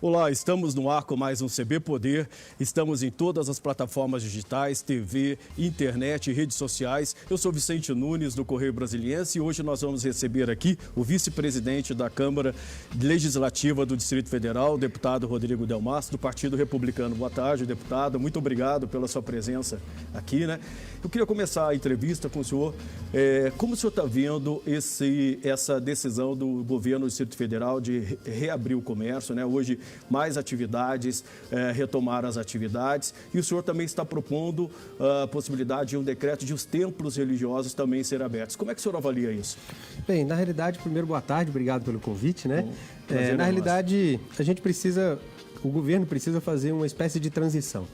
Olá, estamos no ar com mais um CB Poder. Estamos em todas as plataformas digitais, TV, internet e redes sociais. Eu sou Vicente Nunes, do Correio Brasiliense, e hoje nós vamos receber aqui o vice-presidente da Câmara Legislativa do Distrito Federal, o deputado Rodrigo Delmas, do Partido Republicano. Boa tarde, deputado. Muito obrigado pela sua presença aqui, né? Eu queria começar a entrevista com o senhor. Como o senhor está vendo essa decisão do governo do Distrito Federal de reabrir o comércio, né? Hoje, mais atividades, retomar as atividades. E o senhor também está propondo a possibilidade de um decreto de os templos religiosos também serem abertos. Como é que o senhor avalia isso? Bem, na realidade, primeiro, boa tarde, obrigado pelo convite, né? Na realidade, o governo precisa fazer uma espécie de transição.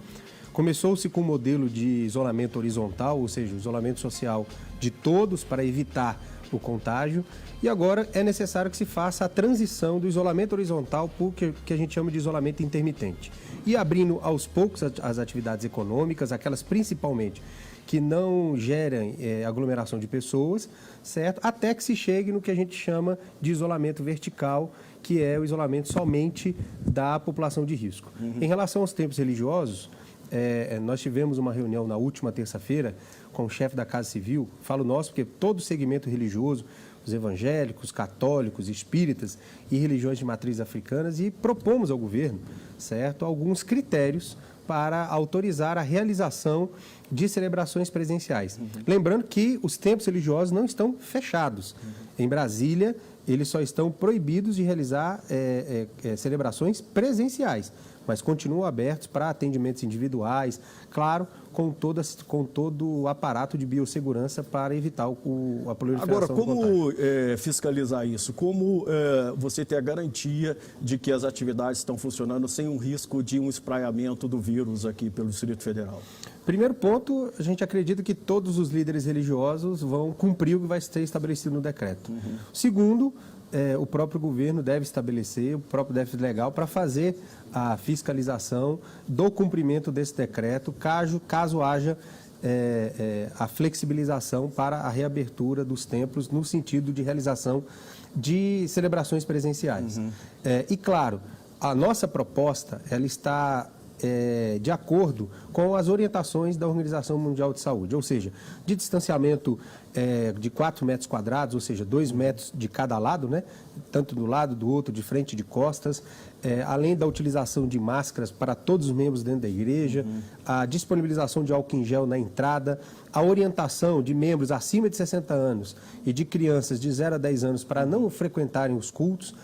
Começou-se com um modelo de isolamento horizontal, ou seja, o isolamento social de todos para evitar o contágio, e agora é necessário que se faça a transição do isolamento horizontal para o que a gente chama de isolamento intermitente. E abrindo aos poucos as atividades econômicas, aquelas principalmente que não gerem aglomeração de pessoas, certo? Até que se chegue no que a gente chama de isolamento vertical, que é o isolamento somente da população de risco. Em relação aos templos religiosos, nós tivemos uma reunião na última terça-feira com o chefe da Casa Civil, falo nosso porque todo o segmento religioso, os evangélicos, católicos, espíritas e religiões de matriz africanas, e propomos ao governo, certo, alguns critérios para autorizar a realização de celebrações presenciais. Lembrando que os templos religiosos não estão fechados. Em Brasília, eles só estão proibidos de realizar celebrações presenciais, mas continuam abertos para atendimentos individuais, claro, com todo o aparato de biossegurança para evitar a proliferação. Agora, como fiscalizar isso? Como você ter a garantia de que as atividades estão funcionando sem um risco de um espraiamento do vírus aqui pelo Distrito Federal? Primeiro ponto, a gente acredita que todos os líderes religiosos vão cumprir o que vai ser estabelecido no decreto. Segundo, o próprio governo deve estabelecer o próprio déficit legal para fazer a fiscalização do cumprimento desse decreto, caso haja a flexibilização para a reabertura dos templos no sentido de realização de celebrações presenciais. E, claro, a nossa proposta ela está de acordo com as orientações da Organização Mundial de Saúde, ou seja, de distanciamento de 4 metros quadrados, ou seja, 2 metros de cada lado, né? Tanto do lado, do outro, de frente, de costas, além da utilização de máscaras para todos os membros dentro da igreja, a disponibilização de álcool em gel na entrada, a orientação de membros acima de 60 anos e de crianças de 0 a 10 anos para não frequentarem os cultos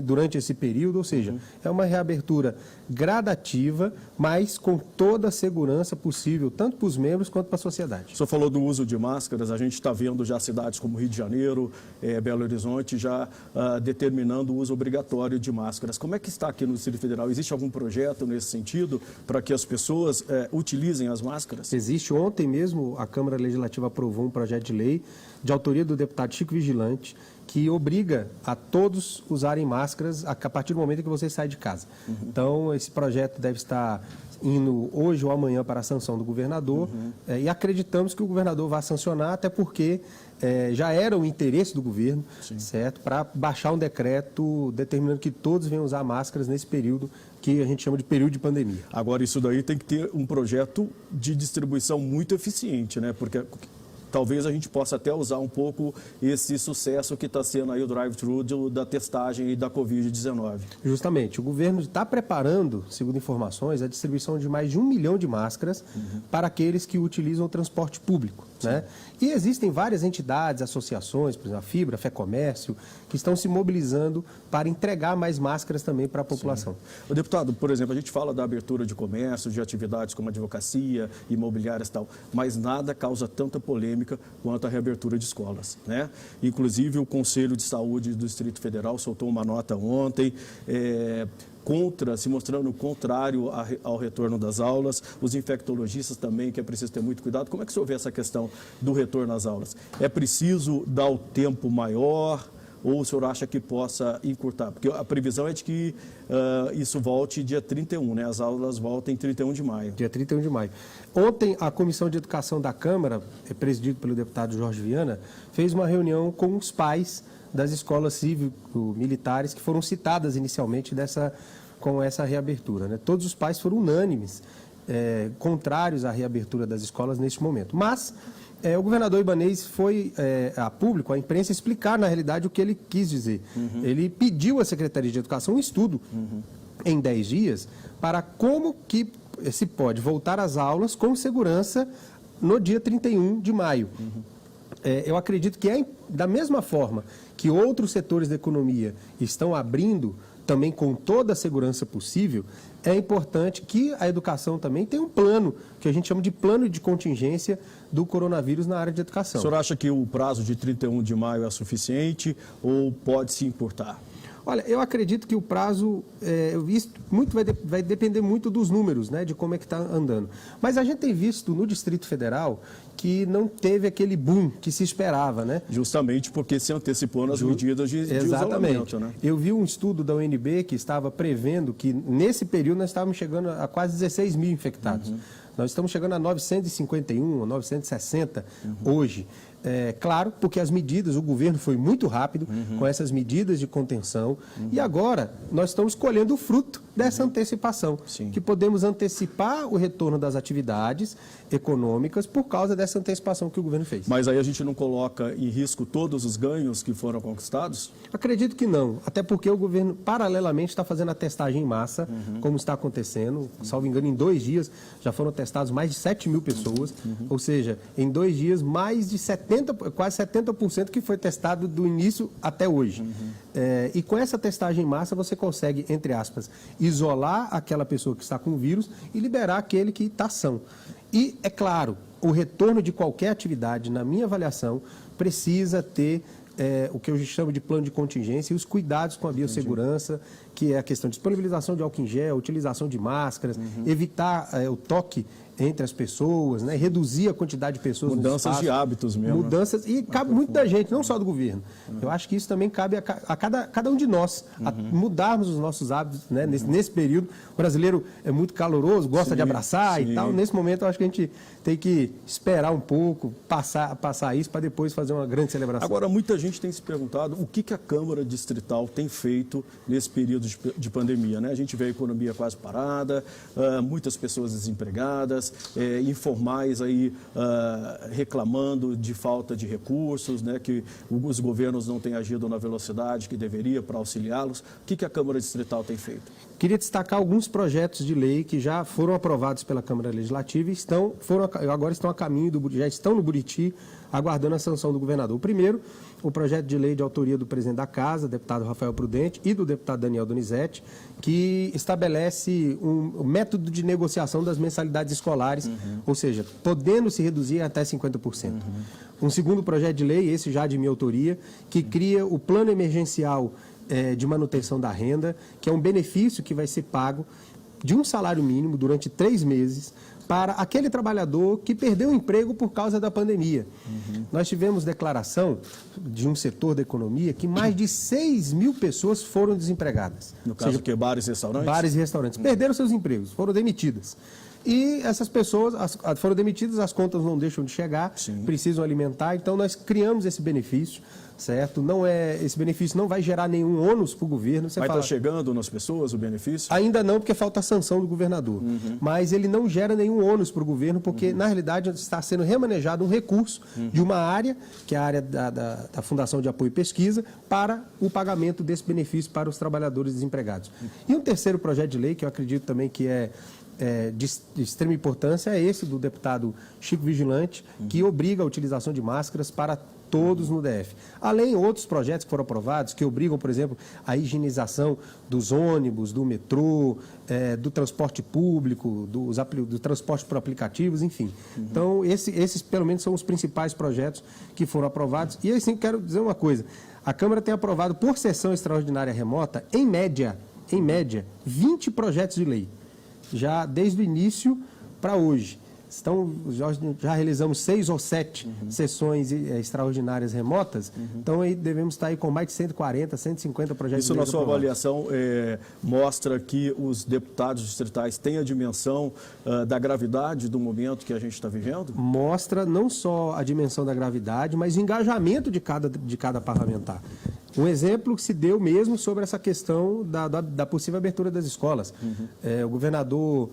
durante esse período, ou seja, é uma reabertura gradativa, mas com toda a segurança possível, tanto para os membros quanto para a sociedade. O senhor falou do uso de máscaras, a gente está vendo já cidades como Rio de Janeiro, Belo Horizonte, já determinando o uso obrigatório de máscaras. Como é que está aqui no Distrito Federal? Existe algum projeto nesse sentido para que as pessoas utilizem as máscaras? Existe. Ontem mesmo a Câmara Legislativa aprovou um projeto de lei de autoria do deputado Chico Vigilante, que obriga a todos usarem máscaras a partir do momento que você sai de casa. Então, esse projeto deve estar indo hoje ou amanhã para a sanção do governador, e acreditamos que o governador vai sancionar, até porque já era o interesse do governo, certo, para baixar um decreto determinando que todos venham usar máscaras nesse período que a gente chama de período de pandemia. Agora, isso daí tem que ter um projeto de distribuição muito eficiente, né? Porque talvez a gente possa até usar um pouco esse sucesso que está sendo aí o drive-thru da testagem e da Covid-19. Justamente. O governo está preparando, segundo informações, a distribuição de mais de 1 milhão de máscaras para aqueles que utilizam o transporte público, né? E existem várias entidades, associações, por exemplo, a Fibra, a Fecomércio, que estão se mobilizando para entregar mais máscaras também para a população. O deputado, por exemplo, a gente fala da abertura de comércio, de atividades como advocacia, imobiliárias e tal, mas nada causa tanta polêmica quanto a reabertura de escolas, né? Inclusive, o Conselho de Saúde do Distrito Federal soltou uma nota ontem, se mostrando contrário ao retorno das aulas, os infectologistas também, que é preciso ter muito cuidado. Como é que o senhor vê essa questão do retorno às aulas? É preciso dar o tempo maior ou o senhor acha que possa encurtar? Porque a previsão é de que isso volte dia 31, né? As aulas voltem em 31 de maio. Dia 31 de maio. Ontem, a Comissão de Educação da Câmara, presidida pelo deputado Jorge Viana, fez uma reunião com os pais das escolas cívico-militares que foram citadas inicialmente com essa reabertura, né? Todos os pais foram unânimes, contrários à reabertura das escolas neste momento. Mas o governador Ibanez foi a público, à imprensa, explicar, na realidade, o que ele quis dizer. Ele pediu à Secretaria de Educação um estudo em 10 dias para como que se pode voltar às aulas com segurança no dia 31 de maio. Eu acredito que da mesma forma que outros setores da economia estão abrindo também com toda a segurança possível, é importante que a educação também tenha um plano, que a gente chama de plano de contingência do coronavírus na área de educação. O senhor acha que o prazo de 31 de maio é suficiente ou pode se encurtar? Olha, eu acredito que o prazo, isso vai depender muito dos números, né, de como é que está andando. Mas a gente tem visto no Distrito Federal que não teve aquele boom que se esperava, né? Justamente porque se antecipou nas medidas de isolamento, né? Eu vi um estudo da UNB que estava prevendo que nesse período nós estávamos chegando a quase 16 mil infectados. Nós estamos chegando a 951, 960 hoje. Claro, porque as medidas, o governo foi muito rápido com essas medidas de contenção e agora nós estamos colhendo o fruto dessa antecipação, que podemos antecipar o retorno das atividades econômicas por causa dessa antecipação que o governo fez. Mas aí a gente não coloca em risco todos os ganhos que foram conquistados? Acredito que não, até porque o governo paralelamente está fazendo a testagem em massa, como está acontecendo, salvo engano, em 2 dias já foram testados mais de 7 mil pessoas, ou seja, em 2 dias mais de quase 70% que foi testado do início até hoje. E com essa testagem em massa você consegue, entre aspas, isolar aquela pessoa que está com o vírus e liberar aquele que está são. E, é claro, o retorno de qualquer atividade, na minha avaliação, precisa ter o que eu chamo de plano de contingência e os cuidados com a biossegurança, que é a questão de disponibilização de álcool em gel, utilização de máscaras, evitar o toque entre as pessoas, né? Reduzir a quantidade de pessoas no espaço. Mudanças de hábitos mesmo. Mudanças, e cabe muito da gente, não só do governo. Eu acho que isso também cabe a cada um de nós, a mudarmos os nossos hábitos, né? Nesse período. O brasileiro é muito caloroso, gosta de abraçar e tal. Nesse momento, eu acho que a gente tem que esperar um pouco, passar isso para depois fazer uma grande celebração. Agora, muita gente tem se perguntado o que a Câmara Distrital tem feito nesse período de pandemia, né? A gente vê a economia quase parada, muitas pessoas desempregadas, informais aí reclamando de falta de recursos, né, que os governos não têm agido na velocidade que deveria para auxiliá-los. O que a Câmara Distrital tem feito? Queria destacar alguns projetos de lei que já foram aprovados pela Câmara Legislativa e agora estão a caminho, já estão no Buriti, aguardando a sanção do governador. O primeiro, o projeto de lei de autoria do presidente da Casa, deputado Rafael Prudente, e do deputado Daniel Donizete, que estabelece um método de negociação das mensalidades escolares, ou seja, podendo se reduzir até 50%. Um segundo projeto de lei, esse já de minha autoria, que cria o plano emergencial de manutenção da renda, que é um benefício que vai ser pago de um salário mínimo durante 3 meses, para aquele trabalhador que perdeu o emprego por causa da pandemia. Nós tivemos declaração de um setor da economia que mais de 6 mil pessoas foram desempregadas. No caso, que bares e restaurantes? Bares e restaurantes. Perderam seus empregos, foram demitidas. E essas pessoas foram demitidas, as contas não deixam de chegar, precisam alimentar, então nós criamos esse benefício, certo? Esse benefício não vai gerar nenhum ônus para o governo. Vai estar chegando nas pessoas o benefício? Ainda não, porque falta a sanção do governador. Mas ele não gera nenhum ônus para o governo, porque na realidade está sendo remanejado um recurso de uma área, que é a área da Fundação de Apoio e Pesquisa, para o pagamento desse benefício para os trabalhadores desempregados. E um terceiro projeto de lei, que eu acredito também que é de extrema importância, é esse do deputado Chico Vigilante, que obriga a utilização de máscaras para todos no DF. Além outros projetos que foram aprovados, que obrigam, por exemplo, a higienização dos ônibus, do metrô, do transporte público, do transporte por aplicativos, enfim. Então, esses, pelo menos, são os principais projetos que foram aprovados. E, assim, quero dizer uma coisa. A Câmara tem aprovado, por sessão extraordinária remota, em média, 20 projetos de lei. Já desde o início para hoje. Já realizamos 6 ou 7 sessões extraordinárias remotas, então aí devemos estar aí com mais de 140, 150 projetos de lei. Isso, na sua avaliação, mostra que os deputados distritais têm a dimensão da gravidade do momento que a gente está vivendo? Mostra não só a dimensão da gravidade, mas o engajamento de cada parlamentar. Um exemplo que se deu mesmo sobre essa questão da possível abertura das escolas. O governador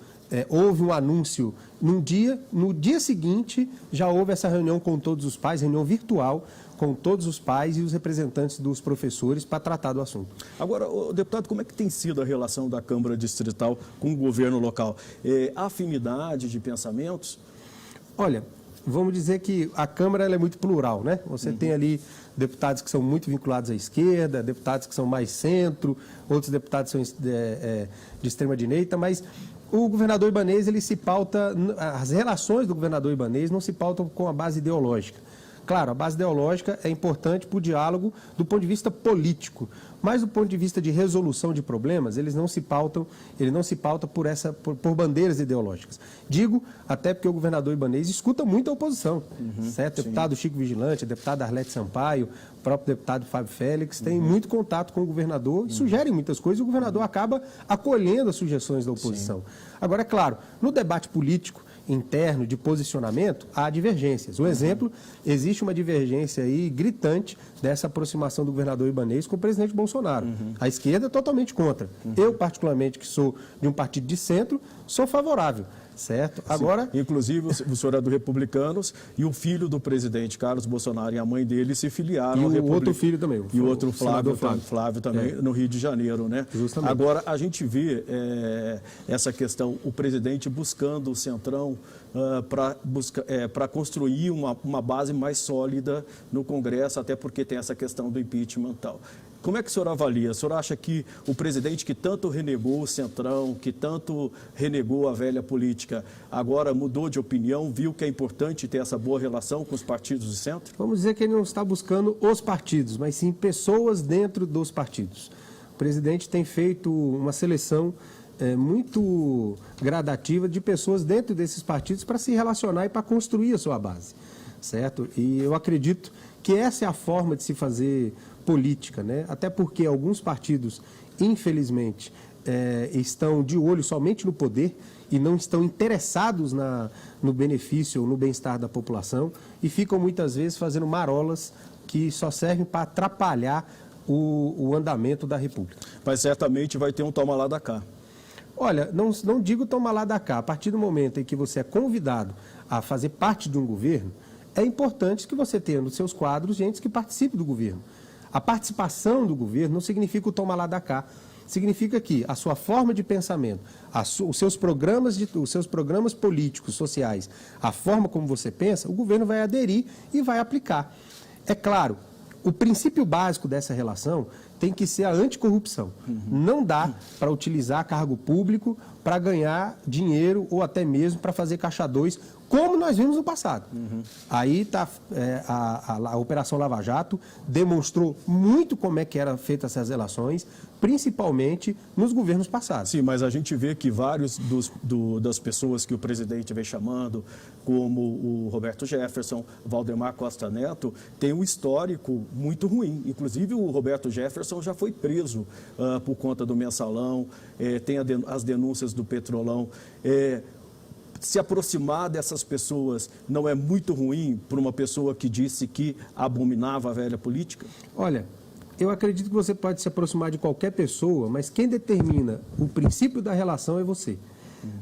houve um anúncio no dia seguinte já houve essa reunião com todos os pais, reunião virtual com todos os pais e os representantes dos professores para tratar do assunto. Agora, deputado, como é que tem sido a relação da Câmara Distrital com o governo local? Há afinidade de pensamentos? Olha, vamos dizer que a Câmara ela é muito plural, né? Você tem ali deputados que são muito vinculados à esquerda, deputados que são mais centro, outros deputados são de extrema-direita, mas o governador Ibanez, ele se pauta, as relações do governador Ibanez não se pautam com a base ideológica. Claro, a base ideológica é importante para o diálogo do ponto de vista político, mas do ponto de vista de resolução de problemas, ele não se pauta por bandeiras ideológicas. Digo até porque o governador Ibanez escuta muito a oposição, certo? Sim. Deputado Chico Vigilante, deputado Arlete Sampaio, o próprio deputado Fábio Félix, tem muito contato com o governador e sugerem muitas coisas e o governador acaba acolhendo as sugestões da oposição. Sim. Agora, é claro, no debate político, interno, de posicionamento, há divergências. Um exemplo, existe uma divergência aí gritante dessa aproximação do governador Ibanez com o presidente Bolsonaro. A esquerda é totalmente contra. Eu, particularmente, que sou de um partido de centro, sou favorável. Certo? Agora... Inclusive, o senhor é do Republicanos e o filho do presidente Carlos Bolsonaro e a mãe dele se filiaram ao Republicanos. E o outro filho também. E o outro Flávio também, no Rio de Janeiro, né? Justamente. Agora, a gente vê essa questão, o presidente buscando o Centrão para construir uma base mais sólida no Congresso, até porque tem essa questão do impeachment e tal. Como é que o senhor avalia? O senhor acha que o presidente que tanto renegou o Centrão, que tanto renegou a velha política, agora mudou de opinião, viu que é importante ter essa boa relação com os partidos de centro? Vamos dizer que ele não está buscando os partidos, mas sim pessoas dentro dos partidos. O presidente tem feito uma seleção muito gradativa de pessoas dentro desses partidos para se relacionar e para construir a sua base, certo? E eu acredito que essa é a forma de se fazer política, né? Até porque alguns partidos, infelizmente, estão de olho somente no poder e não estão interessados no benefício ou no bem-estar da população e ficam muitas vezes fazendo marolas que só servem para atrapalhar o andamento da República. Mas certamente vai ter um toma lá da cá. Olha, não digo toma lá da cá. A partir do momento em que você é convidado a fazer parte de um governo, é importante que você tenha nos seus quadros gente que participe do governo. A participação do governo não significa o toma lá da cá. Significa que a sua forma de pensamento, os seus programas políticos, sociais, a forma como você pensa, o governo vai aderir e vai aplicar. É claro, o princípio básico dessa relação tem que ser a anticorrupção. Não dá para utilizar cargo público para ganhar dinheiro ou até mesmo para fazer caixa 2, como nós vimos no passado. Aí tá, a Operação Lava Jato demonstrou muito como é que eram feitas essas relações, principalmente nos governos passados. Sim, mas a gente vê que vários das pessoas que o presidente vem chamando, como o Roberto Jefferson, Valdemar Costa Neto, tem um histórico muito ruim. Inclusive, o Roberto Jefferson já foi preso por conta do mensalão, tem as denúncias do Petrolão. Se aproximar dessas pessoas não é muito ruim para uma pessoa que disse que abominava a velha política? Olha, eu acredito que você pode se aproximar de qualquer pessoa, mas quem determina o princípio da relação é você.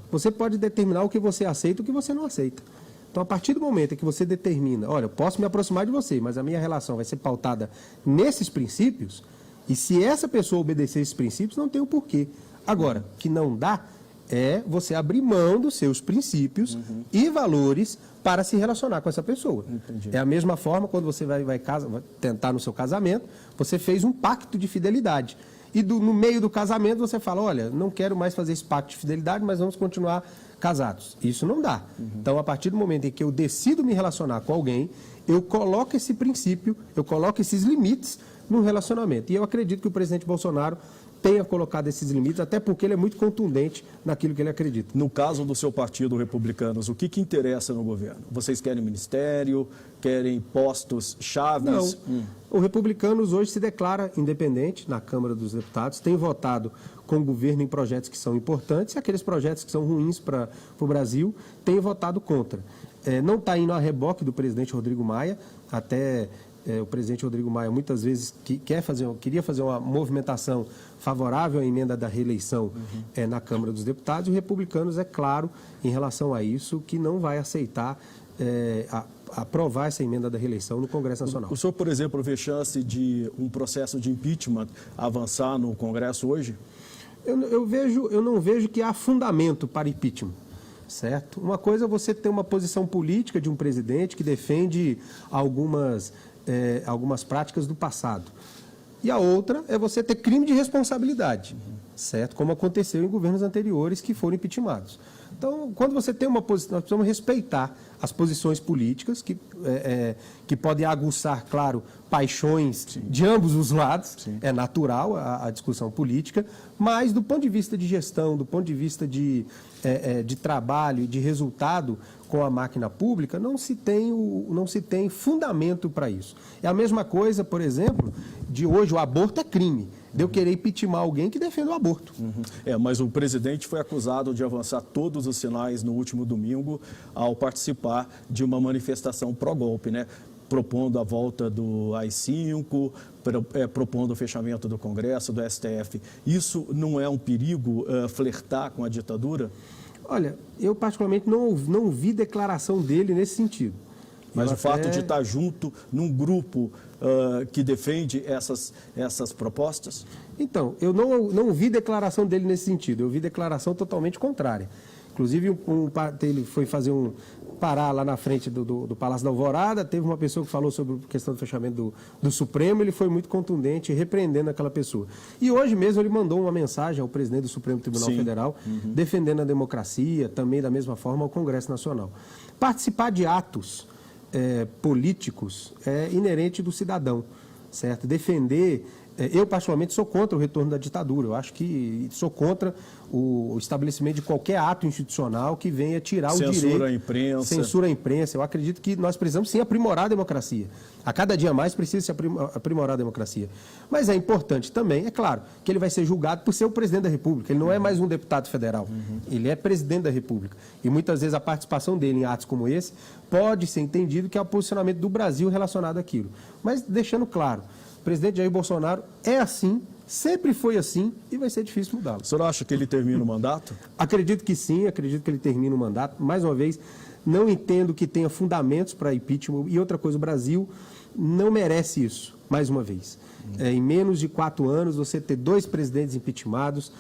Você pode determinar o que você aceita e o que você não aceita. Então, a partir do momento em que você determina, olha, eu posso me aproximar de você, mas a minha relação vai ser pautada nesses princípios, e se essa pessoa obedecer esses princípios, não tem o porquê. Agora, o que não dá é você abrir mão dos seus princípios e valores para se relacionar com essa pessoa. Entendi. É a mesma forma quando você vai tentar no seu casamento, você fez um pacto de fidelidade. E no meio do casamento você fala, olha, não quero mais fazer esse pacto de fidelidade, mas vamos continuar casados. Isso não dá. Então, a partir do momento em que eu decido me relacionar com alguém, eu coloco esse princípio, eu coloco esses limites no relacionamento. E eu acredito que o presidente Bolsonaro tenha colocado esses limites, até porque ele é muito contundente naquilo que ele acredita. No caso do seu partido, Republicanos, o que interessa no governo? Vocês querem ministério? Querem postos chaves? Não. O Republicanos hoje se declara independente na Câmara dos Deputados, tem votado com o governo em projetos que são importantes e aqueles projetos que são ruins para o Brasil, tem votado contra. não está indo a reboque do presidente Rodrigo Maia, até o presidente Rodrigo Maia muitas vezes queria fazer uma movimentação favorável à emenda da reeleição na Câmara dos Deputados, e os republicanos, é claro, em relação a isso, que não vai aceitar aprovar essa emenda da reeleição no Congresso Nacional. O senhor, por exemplo, vê chance de um processo de impeachment avançar no Congresso hoje? Eu não vejo que há fundamento para impeachment, certo? Uma coisa é você ter uma posição política de um presidente que defende algumas práticas do passado. E a outra é você ter crime de responsabilidade, certo? Como aconteceu em governos anteriores que foram impeachmentados. Então, quando você tem uma posição, nós precisamos respeitar as posições políticas que podem aguçar, claro, paixões de ambos os lados. Sim. É natural a discussão política, mas do ponto de vista de gestão, do ponto de vista de trabalho e de resultado com a máquina pública, não se tem fundamento para isso. É a mesma coisa, por exemplo, de hoje o aborto é crime. De eu querer impeachmentar alguém que defende o aborto. Mas o presidente foi acusado de avançar todos os sinais no último domingo ao participar de uma manifestação pró-golpe, né? Propondo a volta do AI-5, propondo o fechamento do Congresso, do STF. Isso não é um perigo, flertar com a ditadura? Olha, eu particularmente não vi declaração dele nesse sentido. Mas o fato de estar junto num grupo que defende essas propostas? Então, eu não vi declaração dele nesse sentido, eu vi declaração totalmente contrária. Inclusive, ele foi parar lá na frente do Palácio da Alvorada, teve uma pessoa que falou sobre a questão do fechamento do Supremo, ele foi muito contundente, repreendendo aquela pessoa. E hoje mesmo ele mandou uma mensagem ao presidente do Supremo Tribunal Federal, defendendo a democracia, também da mesma forma ao Congresso Nacional. Participar de atos políticos é inerente do cidadão, certo? Defender... Eu, particularmente, sou contra o retorno da ditadura. Eu acho que sou contra o estabelecimento de qualquer ato institucional que venha tirar o direito... Censura à imprensa. Censura à imprensa. Eu acredito que nós precisamos, sim, aprimorar a democracia. A cada dia mais precisa se aprimorar a democracia. Mas é importante também, é claro, que ele vai ser julgado por ser o presidente da República. Ele não é mais um deputado federal. Ele é presidente da República. E muitas vezes a participação dele em atos como esse pode ser entendido que é o posicionamento do Brasil relacionado àquilo. Mas deixando claro... O presidente Jair Bolsonaro é assim, sempre foi assim e vai ser difícil mudá-lo. O senhor acha que ele termina o mandato? Acredito que sim, acredito que ele termina o mandato. Mais uma vez, não entendo que tenha fundamentos para impeachment. E outra coisa, o Brasil não merece isso, mais uma vez. Em menos de 4 anos, você ter 2 presidentes impeachmentados,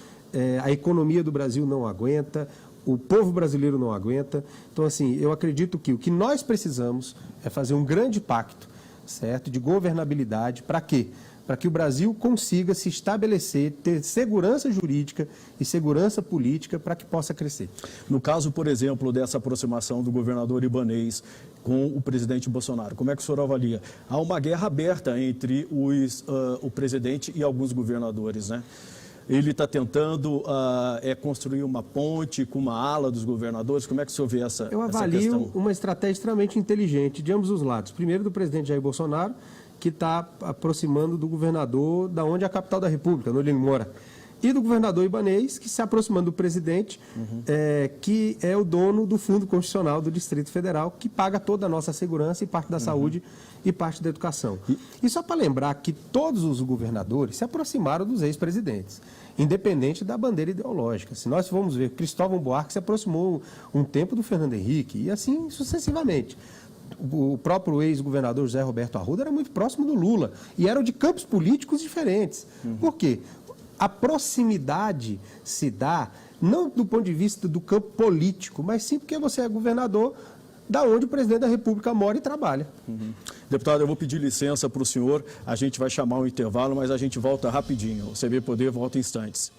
a economia do Brasil não aguenta, o povo brasileiro não aguenta. Então, assim, eu acredito que o que nós precisamos é fazer um grande pacto, certo? De governabilidade. Para quê? Para que o Brasil consiga se estabelecer, ter segurança jurídica e segurança política para que possa crescer. No caso, por exemplo, dessa aproximação do governador Ibanez com o presidente Bolsonaro, como é que o senhor avalia? Há uma guerra aberta entre o presidente e alguns governadores, né? Ele está tentando construir uma ponte com uma ala dos governadores. Como é que o senhor vê essa questão? Eu avalio uma estratégia extremamente inteligente de ambos os lados. Primeiro, do presidente Jair Bolsonaro, que está aproximando do governador da onde é a capital da República, onde ele mora. E do governador Ibanez, que se aproximando do presidente, que é o dono do Fundo Constitucional do Distrito Federal, que paga toda a nossa segurança e parte da saúde e parte da educação. E só para lembrar que todos os governadores se aproximaram dos ex-presidentes, independente da bandeira ideológica. Se nós formos ver, Cristóvão Buarque se aproximou um tempo do Fernando Henrique, e assim sucessivamente. O próprio ex-governador José Roberto Arruda era muito próximo do Lula, e eram de campos políticos diferentes. Por quê? A proximidade se dá, não do ponto de vista do campo político, mas sim porque você é governador da onde o presidente da República mora e trabalha. Deputado, eu vou pedir licença para o senhor, a gente vai chamar um intervalo, mas a gente volta rapidinho. O CB Poder volta em instantes.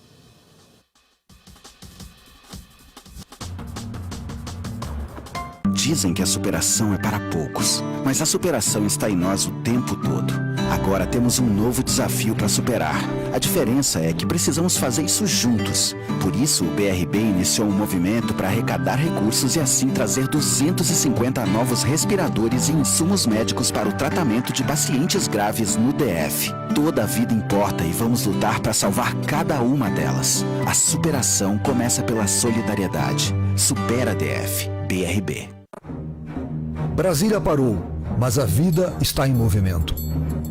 Dizem que a superação é para poucos, mas a superação está em nós o tempo todo. Agora temos um novo desafio para superar. A diferença é que precisamos fazer isso juntos. Por isso, o BRB iniciou um movimento para arrecadar recursos e assim trazer 250 novos respiradores e insumos médicos para o tratamento de pacientes graves no DF. Toda a vida importa e vamos lutar para salvar cada uma delas. A superação começa pela solidariedade. Supera DF. BRB. Brasília parou, mas a vida está em movimento.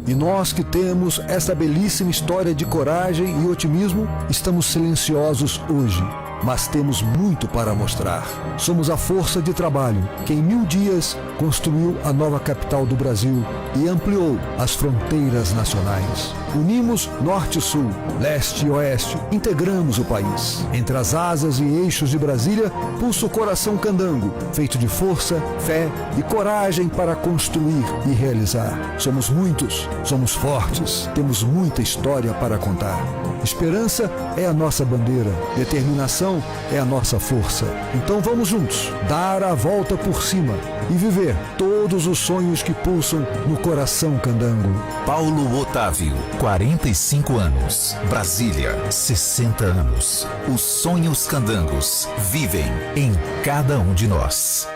E nós que temos essa belíssima história de coragem e otimismo, estamos silenciosos hoje, mas temos muito para mostrar. Somos a força de trabalho que em 1000 dias construiu a nova capital do Brasil e ampliou as fronteiras nacionais. Unimos norte e sul, leste e oeste, integramos o país. Entre as asas e eixos de Brasília, pulsa o coração candango, feito de força, fé e coragem para construir e realizar. Somos muitos, somos fortes, temos muita história para contar. Esperança é a nossa bandeira, determinação é a nossa força. Então vamos juntos, dar a volta por cima e viver todos os sonhos que pulsam no coração candango. Paulo Otávio, 45 anos. Brasília, 60 anos. Os sonhos candangos vivem em cada um de nós.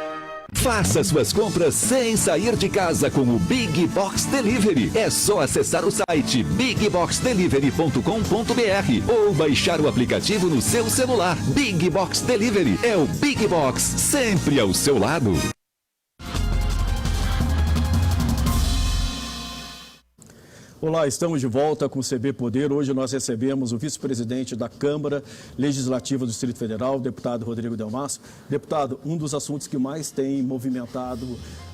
Faça suas compras sem sair de casa com o Big Box Delivery. É só acessar o site bigboxdelivery.com.br ou baixar o aplicativo no seu celular. Big Box Delivery é o Big Box, sempre ao seu lado. Olá, estamos de volta com o CB Poder. Hoje nós recebemos o vice-presidente da Câmara Legislativa do Distrito Federal, o deputado Rodrigo Delmasso. Deputado, um dos assuntos que mais tem movimentado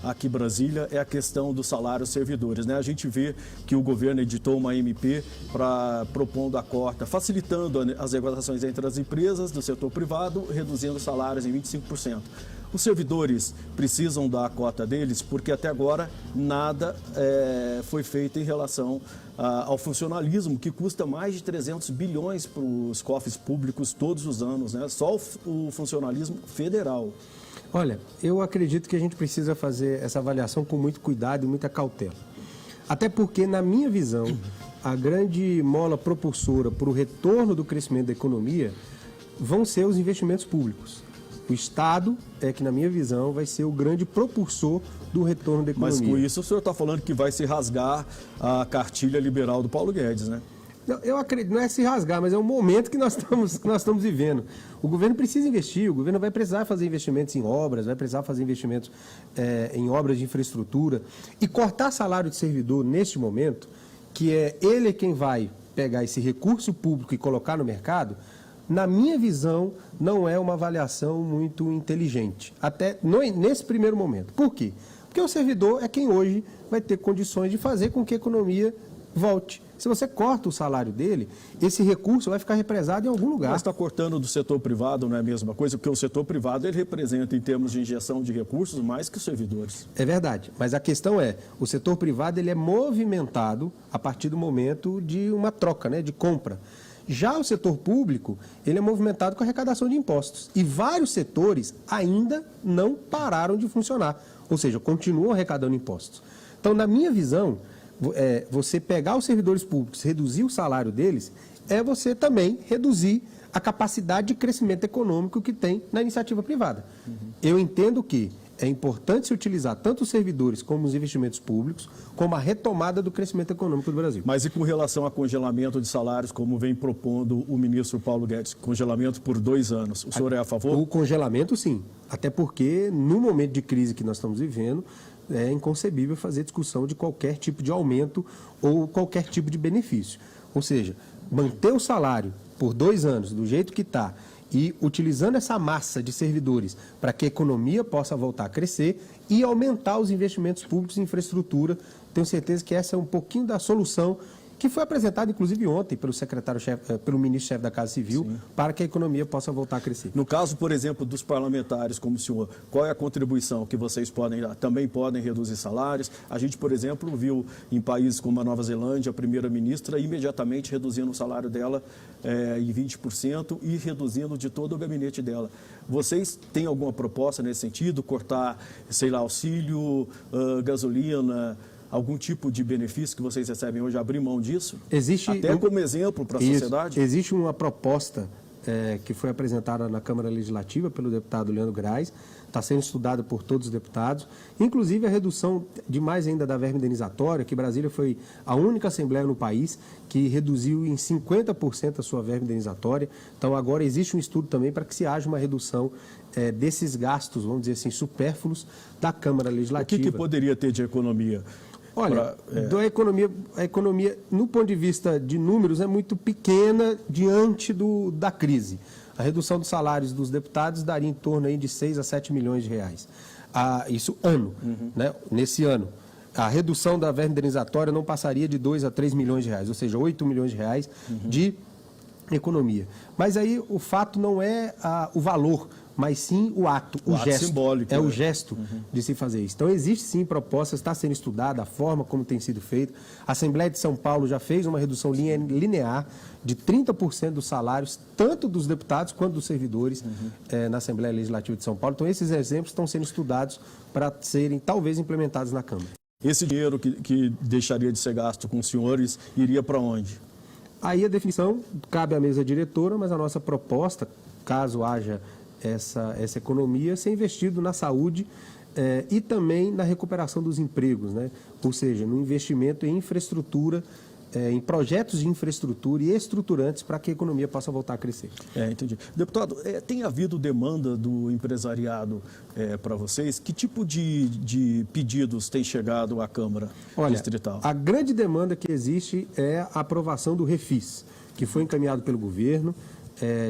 aqui em Brasília é a questão do salário aos servidores, né? A gente vê que o governo editou uma MP propondo a cota, facilitando as negociações entre as empresas do setor privado, reduzindo os salários em 25%. Os servidores precisam da cota deles porque até agora nada foi feito em relação ao funcionalismo, que custa mais de 300 bilhões para os cofres públicos todos os anos, né? Só o funcionalismo federal. Olha, eu acredito que a gente precisa fazer essa avaliação com muito cuidado e muita cautela. Até porque, na minha visão, a grande mola propulsora para o retorno do crescimento da economia vão ser os investimentos públicos. O Estado é que, na minha visão, vai ser o grande propulsor do retorno da economia. Mas com isso o senhor está falando que vai se rasgar a cartilha liberal do Paulo Guedes, né? Não, eu acredito, não é se rasgar, mas é o momento que nós estamos vivendo. O governo precisa investir, o governo vai precisar fazer investimentos em obras, vai precisar fazer investimentos em obras de infraestrutura. E cortar salário de servidor neste momento, que é ele quem vai pegar esse recurso público e colocar no mercado, na minha visão, não é uma avaliação muito inteligente, até nesse primeiro momento. Por quê? Porque o servidor é quem hoje vai ter condições de fazer com que a economia volte. Se você corta o salário dele, esse recurso vai ficar represado em algum lugar. Mas está cortando do setor privado, não é a mesma coisa? Porque o setor privado ele representa, em termos de injeção de recursos, mais que os servidores. É verdade, mas a questão é, o setor privado ele é movimentado a partir do momento de uma troca, né, de compra. Já o setor público, ele é movimentado com a arrecadação de impostos. E vários setores ainda não pararam de funcionar. Ou seja, continuam arrecadando impostos. Então, na minha visão, você pegar os servidores públicos, reduzir o salário deles, é você também reduzir a capacidade de crescimento econômico que tem na iniciativa privada. Eu entendo que é importante se utilizar tanto os servidores como os investimentos públicos, como a retomada do crescimento econômico do Brasil. Mas e com relação a congelamento de salários, como vem propondo o ministro Paulo Guedes, congelamento por 2 anos, o senhor é a favor? O congelamento, sim. Até porque, no momento de crise que nós estamos vivendo, é inconcebível fazer discussão de qualquer tipo de aumento ou qualquer tipo de benefício. Ou seja, manter o salário por 2 anos, do jeito que está, e utilizando essa massa de servidores para que a economia possa voltar a crescer e aumentar os investimentos públicos em infraestrutura. Tenho certeza que essa é um pouquinho da solução que foi apresentada, inclusive, ontem pelo ministro-chefe da Casa Civil, sim, para que a economia possa voltar a crescer. No caso, por exemplo, dos parlamentares como o senhor, qual é a contribuição que vocês também podem reduzir salários? A gente, por exemplo, viu em países como a Nova Zelândia, a primeira-ministra imediatamente reduzindo o salário dela em 20% e reduzindo de todo o gabinete dela. Vocês têm alguma proposta nesse sentido? Cortar, sei lá, auxílio, gasolina, algum tipo de benefício que vocês recebem hoje, abrir mão disso? Existe, até como exemplo para a sociedade? Existe uma proposta que foi apresentada na Câmara Legislativa pelo deputado Leandro Grais, está sendo estudada por todos os deputados, inclusive a redução de mais ainda da verba indenizatória, que Brasília foi a única assembleia no país que reduziu em 50% a sua verba indenizatória. Então agora existe um estudo também para que se haja uma redução desses gastos, vamos dizer assim, supérfluos da Câmara Legislativa. O que poderia ter de economia? Olha, a economia, no ponto de vista de números, é muito pequena diante da crise. A redução dos salários dos deputados daria em torno aí de 6 a 7 milhões de reais. Isso ano, né? Nesse ano. A redução da verba indenizatória não passaria de 2 a 3 milhões de reais, ou seja, 8 milhões de reais de economia. Mas aí o fato não é o valor, mas sim o ato, o gesto. Simbólico. É o gesto de se fazer isso. Então, existe sim propostas, está sendo estudada a forma como tem sido feito. A Assembleia de São Paulo já fez uma redução linear de 30% dos salários, tanto dos deputados quanto dos servidores na Assembleia Legislativa de São Paulo. Então, esses exemplos estão sendo estudados para serem, talvez, implementados na Câmara. Esse dinheiro que deixaria de ser gasto com os senhores iria para onde? Aí a definição cabe à mesa diretora, mas a nossa proposta, caso haja essa economia, ser investido na saúde e também na recuperação dos empregos, né? Ou seja, no investimento em infraestrutura, em projetos de infraestrutura e estruturantes para que a economia possa voltar a crescer. Entendi. Deputado, tem havido demanda do empresariado para vocês? Que tipo de pedidos tem chegado à Câmara Distrital? A grande demanda que existe é a aprovação do Refis, que foi encaminhado pelo governo,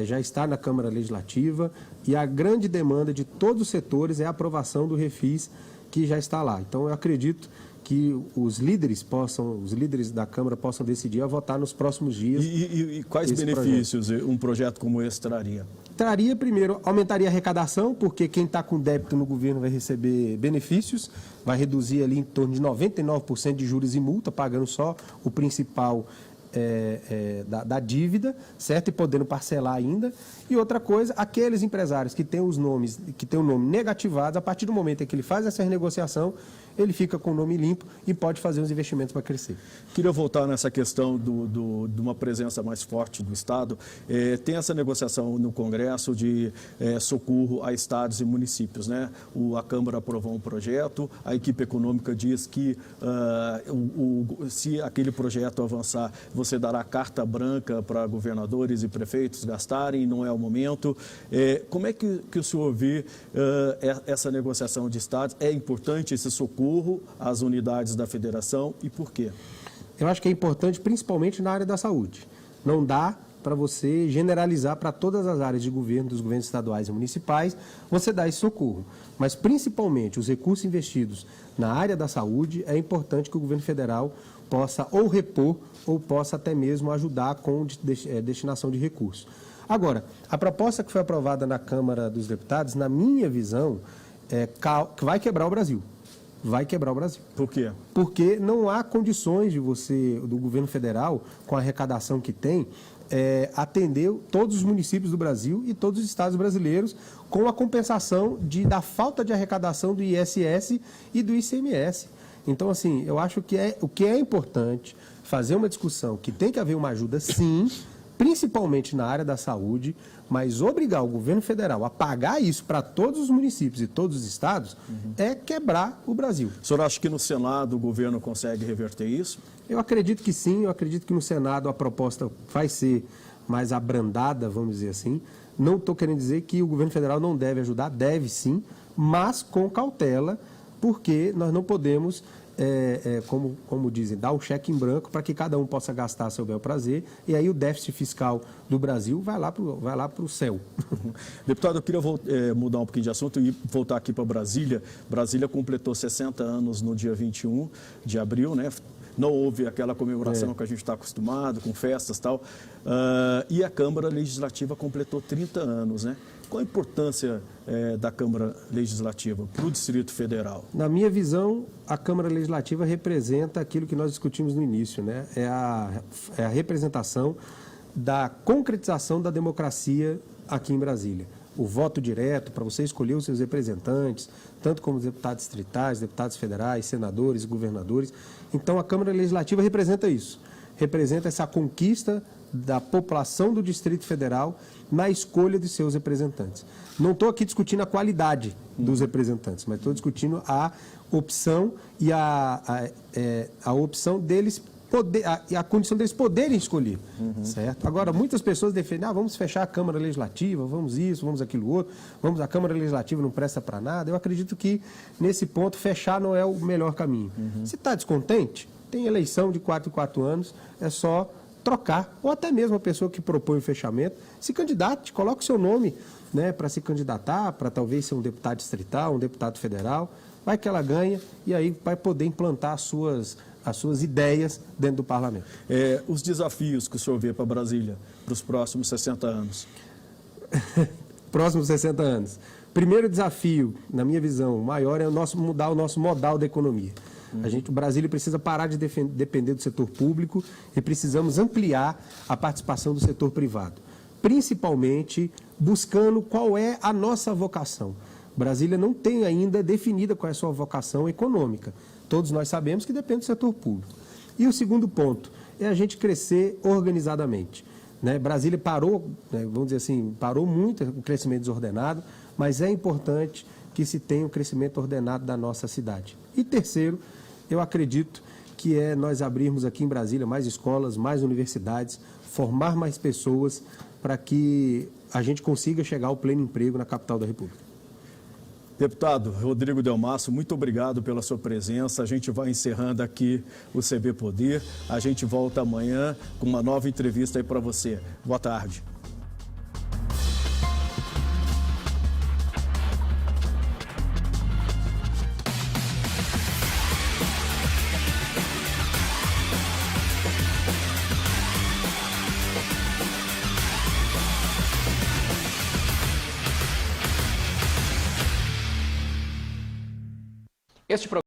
já está na Câmara Legislativa, e a grande demanda de todos os setores é a aprovação do Refis, que já está lá. Então, eu acredito que os líderes da Câmara possam decidir a votar nos próximos dias. E quais benefícios um projeto como esse traria? Traria, primeiro, aumentaria a arrecadação, porque quem está com débito no governo vai receber benefícios, vai reduzir ali em torno de 99% de juros e multa, pagando só o principal da dívida, certo? E podendo parcelar ainda. E outra coisa, aqueles empresários que têm o nome negativado, a partir do momento em que ele faz essa renegociação, ele fica com o nome limpo e pode fazer os investimentos para crescer. Queria voltar nessa questão de uma presença mais forte do Estado. Tem essa negociação no Congresso de socorro a estados e municípios, né? A Câmara aprovou um projeto, a equipe econômica diz que se aquele projeto avançar, você dará carta branca para governadores e prefeitos gastarem, não é o momento. Como é que o senhor vê essa negociação de estados? É importante esse socorro às unidades da federação e por quê? Eu acho que é importante principalmente na área da saúde. Não dá para você generalizar para todas as áreas de governo, dos governos estaduais e municipais, você dá esse socorro. Mas principalmente os recursos investidos na área da saúde, é importante que o governo federal possa ou repor ou possa até mesmo ajudar com destinação de recursos. Agora, a proposta que foi aprovada na Câmara dos Deputados, na minha visão, vai quebrar o Brasil. Vai quebrar o Brasil. Por quê? Porque não há condições de do governo federal, com a arrecadação que tem, atender todos os municípios do Brasil e todos os estados brasileiros com a compensação da falta de arrecadação do ISS e do ICMS. Então, assim, eu acho que o que é importante fazer uma discussão que tem que haver uma ajuda, sim, principalmente na área da saúde, mas obrigar o governo federal a pagar isso para todos os municípios e todos os estados é quebrar o Brasil. O senhor acha que no Senado o governo consegue reverter isso? Eu acredito que sim, eu acredito que no Senado a proposta vai ser mais abrandada, vamos dizer assim. Não estou querendo dizer que o governo federal não deve ajudar, deve sim, mas com cautela, porque nós não podemos... como dizem, dar um cheque em branco para que cada um possa gastar a seu bel prazer, e aí o déficit fiscal do Brasil vai lá para o céu. Deputado, eu queria mudar um pouquinho de assunto e voltar aqui para Brasília. Brasília completou 60 anos no dia 21 de abril, né? Não houve aquela comemoração que a gente está acostumado, com festas e tal. E a Câmara Legislativa completou 30 anos, né? Qual a importância da Câmara Legislativa para o Distrito Federal? Na minha visão, a Câmara Legislativa representa aquilo que nós discutimos no início, né? É a representação da concretização da democracia aqui em Brasília. O voto direto para você escolher os seus representantes, tanto como deputados distritais, deputados federais, senadores, governadores. Então, a Câmara Legislativa representa isso. Representa essa conquista da população do Distrito Federal na escolha de seus representantes. Não estou aqui discutindo a qualidade dos representantes, mas estou discutindo a opção e a opção deles a condição deles poderem escolher, certo? Agora, muitas pessoas defendem, vamos fechar a Câmara Legislativa, vamos isso, vamos aquilo outro, a Câmara Legislativa não presta para nada. Eu acredito que, nesse ponto, fechar não é o melhor caminho. Se está descontente, tem eleição de 4 em 4 anos, é só trocar, ou até mesmo a pessoa que propõe o fechamento, se candidate, coloque o seu nome, né, para se candidatar, para talvez ser um deputado distrital, um deputado federal, vai que ela ganha e aí vai poder implantar as suas ideias dentro do parlamento. Os desafios que o senhor vê para Brasília para os próximos 60 anos? Próximos 60 anos. Primeiro desafio, na minha visão, maior é mudar o nosso modal da economia. O Brasília precisa parar de depender do setor público e precisamos ampliar a participação do setor privado, principalmente buscando qual é a nossa vocação. Brasília não tem ainda definida qual é a sua vocação econômica. Todos nós sabemos que depende do setor público. E o segundo ponto é a gente crescer organizadamente, né? Brasília parou, né, vamos dizer assim, parou muito o crescimento desordenado, mas é importante que se tenha um crescimento ordenado da nossa cidade. E terceiro, eu acredito que é nós abrirmos aqui em Brasília mais escolas, mais universidades, formar mais pessoas para que a gente consiga chegar ao pleno emprego na capital da República. Deputado Rodrigo Delmasso, muito obrigado pela sua presença. A gente vai encerrando aqui o CB Poder. A gente volta amanhã com uma nova entrevista aí para você. Boa tarde. Este programa